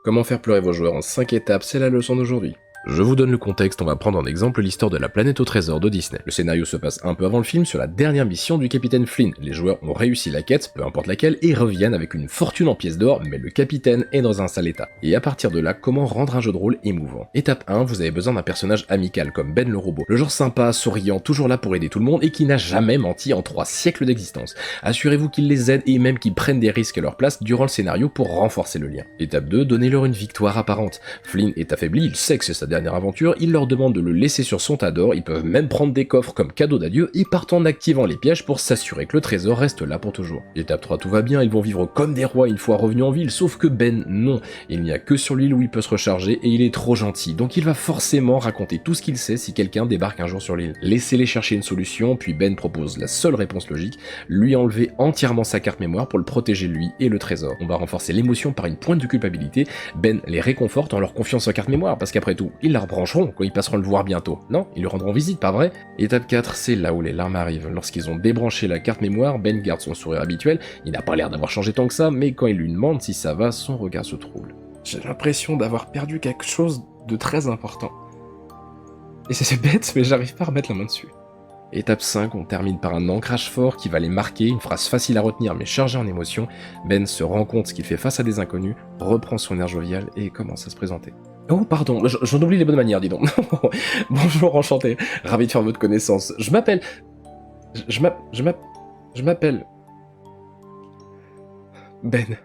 Comment faire pleurer vos joueurs en 5 étapes, c'est la leçon d'aujourd'hui. Je vous donne le contexte, on va prendre en exemple l'histoire de la planète au trésor de Disney. Le scénario se passe un peu avant le film sur la dernière mission du capitaine Flynn. Les joueurs ont réussi la quête, peu importe laquelle, et reviennent avec une fortune en pièces d'or, mais le capitaine est dans un sale état. Et à partir de là, comment rendre un jeu de rôle émouvant? Étape 1, vous avez besoin d'un personnage amical comme Ben le robot. Le genre sympa, souriant, toujours là pour aider tout le monde et qui n'a jamais menti en 3 siècles d'existence. Assurez-vous qu'il les aide et même qu'ils prennent des risques à leur place durant le scénario pour renforcer le lien. Étape 2, donnez-leur une victoire apparente. Flynn est affaibli, il sait que c'est sa dernière aventure, il leur demande de le laisser sur son tas d'or, ils peuvent même prendre des coffres comme cadeau d'adieu et partent en activant les pièges pour s'assurer que le trésor reste là pour toujours. Étape 3, tout va bien, ils vont vivre comme des rois une fois revenus en ville, sauf que Ben, non. Il n'y a que sur l'île où il peut se recharger et il est trop gentil, donc il va forcément raconter tout ce qu'il sait si quelqu'un débarque un jour sur l'île. Laissez-les chercher une solution, puis Ben propose la seule réponse logique, lui enlever entièrement sa carte mémoire pour le protéger lui et le trésor. On va renforcer l'émotion par une pointe de culpabilité, Ben les réconforte en leur confiant sa carte mémoire, parce qu'après tout, ils la rebrancheront quand ils passeront le voir bientôt. Non, ils lui rendront visite, pas vrai? Étape 4, c'est là où les larmes arrivent. Lorsqu'ils ont débranché la carte mémoire, Ben garde son sourire habituel, il n'a pas l'air d'avoir changé tant que ça, mais quand il lui demande si ça va, son regard se trouble. J'ai l'impression d'avoir perdu quelque chose de très important. Et c'est bête, mais j'arrive pas à remettre la main dessus. Étape 5, on termine par un ancrage fort qui va les marquer, une phrase facile à retenir mais chargée en émotions. Ben se rend compte qu'il fait face à des inconnus, reprend son air jovial et commence à se présenter. Oh pardon, j'en oublie les bonnes manières, dis donc. Bonjour, enchanté, ravi de faire votre connaissance. Je m'appelle... Je m'appelle... Ben.